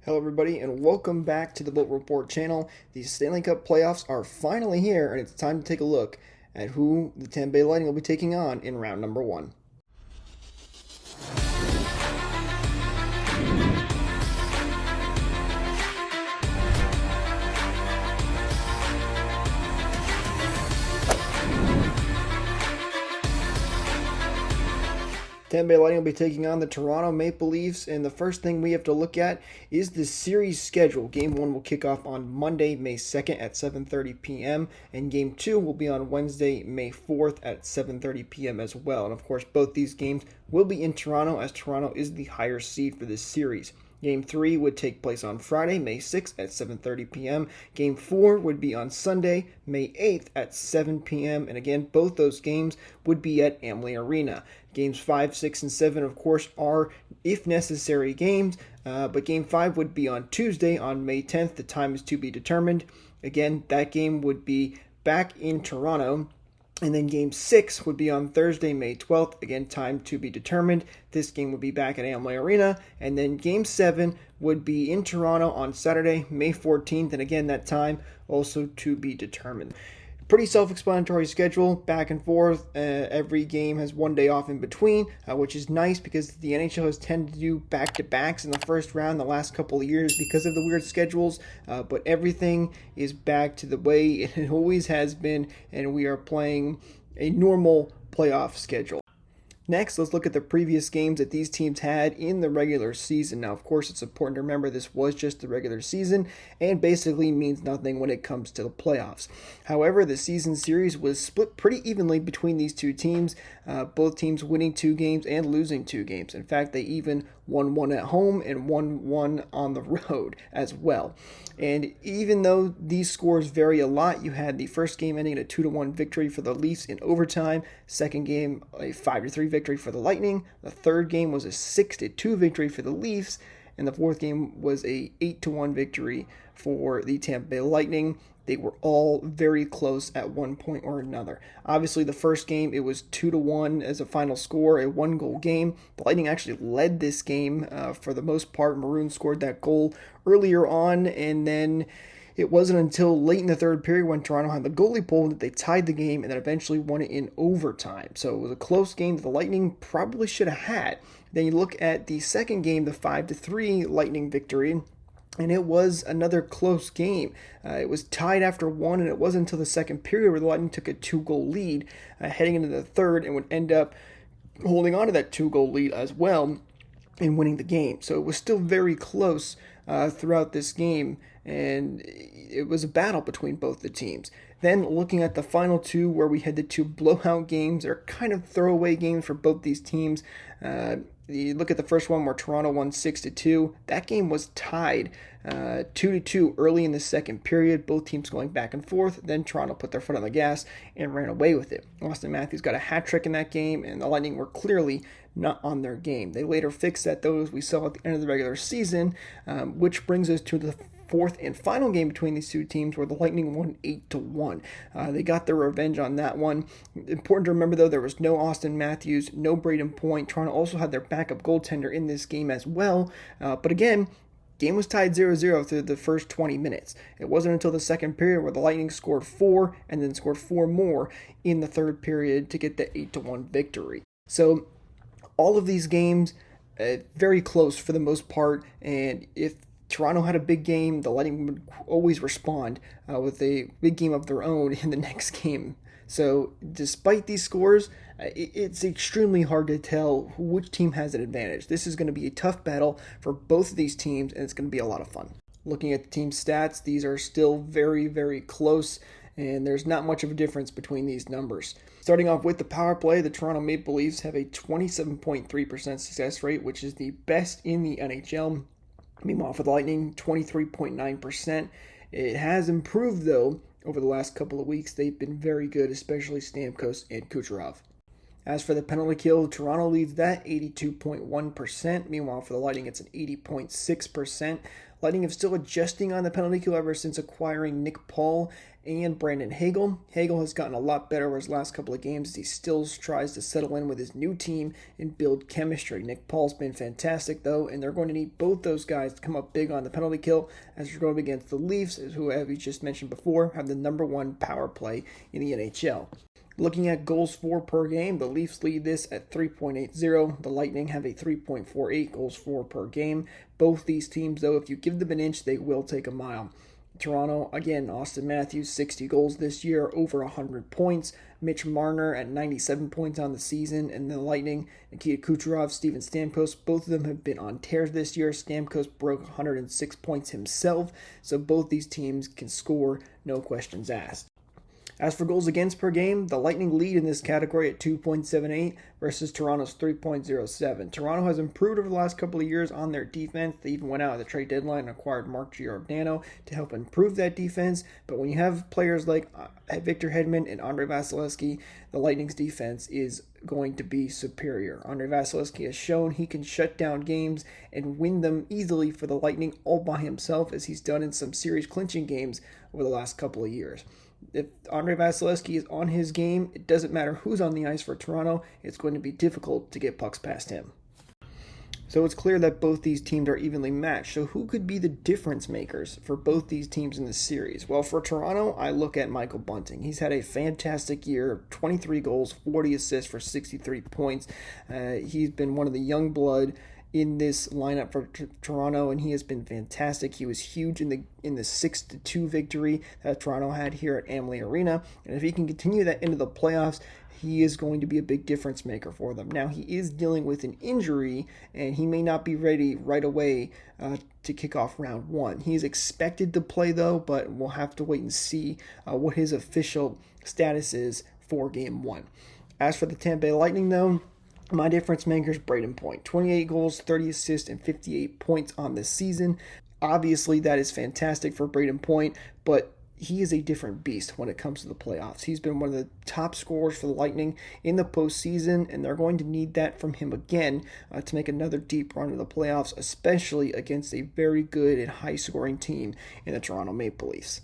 Hello, everybody, and welcome back to the Boat Report channel. The Stanley Cup playoffs are finally here, and it's time to take a look at who the Tampa Bay Lightning will be taking on in round number one. Tampa Bay Lightning will be taking on the Toronto Maple Leafs, and the first thing we have to look at is the series schedule. Game 1 will kick off on Monday, May 2nd at 7:30 p.m., and Game 2 will be on Wednesday, May 4th at 7:30 p.m. as well. And of course, both these games will be in Toronto, as Toronto is the higher seed for this series. Game 3 would take place on Friday, May 6th at 7:30 p.m. Game 4 would be on Sunday, May 8th at 7 p.m. And again, both those games would be at Amalie Arena. Games 5, 6, and 7, of course, are, if necessary, games. But Game 5 would be on Tuesday, on May 10th. The time is to be determined. Again, that game would be back in Toronto. And then Game 6 would be on Thursday, May 12th. Again, time to be determined. This game would be back at Amalie Arena. And then Game 7 would be in Toronto on Saturday, May 14th. And again, that time also to be determined. Pretty self-explanatory schedule, back and forth. Every game has one day off in between, which is nice because the NHL has tended to do back-to-backs in the first round the last couple of years because of the weird schedules. But everything is back to the way it always has been, and we are playing a normal playoff schedule. Next, let's look at the previous games that these teams had in the regular season. Now, of course, it's important to remember this was just the regular season and basically means nothing when it comes to the playoffs. However, the season series was split pretty evenly between these two teams, both teams winning 2 games and losing 2 games. In fact, they even won 1 at home and won 1 on the road as well. And even though these scores vary a lot, you had the first game ending in a 2-1 victory for the Leafs in overtime, second game a 5-3 victory for the Lightning, the third game was a 6-2 victory for the Leafs, and the fourth game was a 8-1 victory for the Tampa Bay Lightning. They were all very close at one point or another. Obviously, the first game, it was 2-1 as a final score, a 1-goal game. The Lightning actually led this game for the most part. Maroon scored that goal earlier on, and then it wasn't until late in the third period when Toronto had the goalie pull that they tied the game and then eventually won it in overtime. So it was a close game that the Lightning probably should have had. Then you look at the second game, the 5-3 Lightning victory, and it was another close game. It was tied after 1, and it wasn't until the second period where the Lightning took a 2-goal lead heading into the third and would end up holding on to that 2-goal lead as well and winning the game. So it was still very close throughout this game, and it was a battle between both the teams. Then looking at the final 2 where we had the 2 blowout games, or kind of throwaway games for both these teams. You look at the first one where Toronto won 6-2. That game was tied 2-2 early in the second period, both teams going back and forth. Then Toronto put their foot on the gas and ran away with it. Austin Matthews got a hat trick in that game, and the Lightning were clearly not on their game. They later fixed that, though, as we saw at the end of the regular season, which brings us to the fourth and final game between these two teams where the Lightning won 8-1. They got their revenge on that one. Important to remember, though, there was no Austin Matthews, no Braden Point. Toronto also had their backup goaltender in this game as well. But again, game was tied 0-0 through the first 20 minutes. It wasn't until the second period where the Lightning scored 4 and then scored 4 more in the third period to get the 8-1 victory. So all of these games, very close for the most part, and if Toronto had a big game, the Lightning would always respond with a big game of their own in the next game. So despite these scores, it's extremely hard to tell which team has an advantage. This is going to be a tough battle for both of these teams, and it's going to be a lot of fun. Looking at the team stats, these are still very, very close, and there's not much of a difference between these numbers. Starting off with the power play, the Toronto Maple Leafs have a 27.3% success rate, which is the best in the NHL. Meanwhile, for the Lightning, 23.9%. It has improved, though, over the last couple of weeks. They've been very good, especially Stamkos and Kucherov. As for the penalty kill, Toronto leads that 82.1%. Meanwhile, for the Lightning, it's an 80.6%. Lightning have still adjusting on the penalty kill ever since acquiring Nick Paul and Brandon Hagel. Hagel has gotten a lot better over his last couple of games as he still tries to settle in with his new team and build chemistry. Nick Paul's been fantastic, though, and they're going to need both those guys to come up big on the penalty kill as they're going up against the Leafs, who, as we just mentioned before, have the #1 power play in the NHL. Looking at goals for per game, the Leafs lead this at 3.80. The Lightning have a 3.48 goals for per game. Both these teams, though, if you give them an inch, they will take a mile. Toronto, again, Austin Matthews, 60 goals this year, over 100 points. Mitch Marner at 97 points on the season. And the Lightning, Nikita Kucherov, Steven Stamkos, both of them have been on tears this year. Stamkos broke 106 points himself. So both these teams can score, no questions asked. As for goals against per game, the Lightning lead in this category at 2.78 versus Toronto's 3.07. Toronto has improved over the last couple of years on their defense. They even went out at the trade deadline and acquired Mark Giordano to help improve that defense. But when you have players like Victor Hedman and Andrei Vasilevskiy, the Lightning's defense is going to be superior. Andrei Vasilevskiy has shown he can shut down games and win them easily for the Lightning all by himself, as he's done in some series clinching games over the last couple of years. If Andrei Vasilevskiy is on his game, it doesn't matter who's on the ice for Toronto. It's going to be difficult to get pucks past him. So it's clear that both these teams are evenly matched. So who could be the difference makers for both these teams in this series? Well, for Toronto, I look at Michael Bunting. He's had a fantastic year, 23 goals, 40 assists for 63 points. He's been one of the young blood in this lineup for Toronto, and he has been fantastic. He was huge in the 6-2 victory that Toronto had here at Amalie Arena, and if he can continue that into the playoffs, he is going to be a big difference maker for them. Now, he is dealing with an injury, and he may not be ready right away to kick off round one. He is expected to play, though, but we'll have to wait and see what his official status is for Game 1. As for the Tampa Bay Lightning, though, my difference maker is Brayden Point. 28 goals, 30 assists, and 58 points on this season. Obviously, that is fantastic for Brayden Point, but he is a different beast when it comes to the playoffs. He's been one of the top scorers for the Lightning in the postseason, and they're going to need that from him again to make another deep run to the playoffs, especially against a very good and high-scoring team in the Toronto Maple Leafs.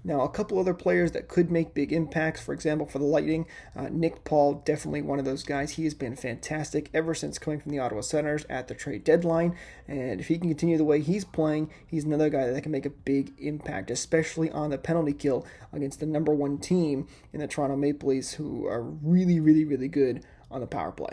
Now, a couple other players that could make big impacts, for example, for the Lightning, Nick Paul, definitely one of those guys. He has been fantastic ever since coming from the Ottawa Senators at the trade deadline, and if he can continue the way he's playing, he's another guy that can make a big impact, especially on the penalty kill against the #1 team in the Toronto Maple Leafs, who are really, really, really good on the power play.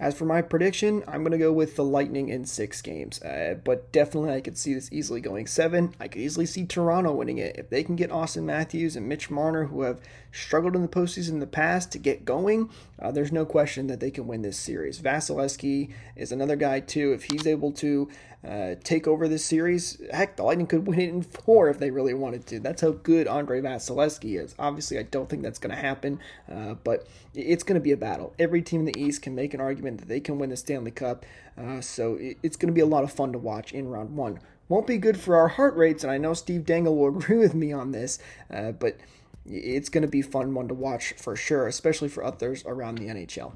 As for my prediction, I'm going to go with the Lightning in 6 games. But definitely I could see this easily going 7. I could easily see Toronto winning it. If they can get Austin Matthews and Mitch Marner, who have struggled in the postseason in the past, to get going, there's no question that they can win this series. Vasilevskiy is another guy, too. If he's able to take over this series, heck, the Lightning could win it in 4 if they really wanted to. That's how good Andrei Vasilevskiy is. Obviously, I don't think that's going to happen, but it's going to be a battle. Every team in the East can make an argument that they can win the Stanley Cup, so it's going to be a lot of fun to watch in round 1. Won't be good for our heart rates, and I know Steve Dangle will agree with me on this, but it's going to be a fun one to watch for sure, especially for others around the NHL.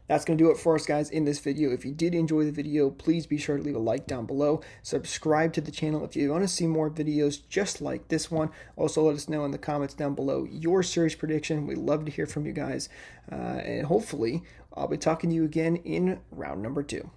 That's going to do it for us, guys, in this video. If you did enjoy the video, please be sure to leave a like down below. Subscribe to the channel if you want to see more videos just like this one. Also, let us know in the comments down below your series prediction. We'd love to hear from you guys. And hopefully, I'll be talking to you again in round number 2.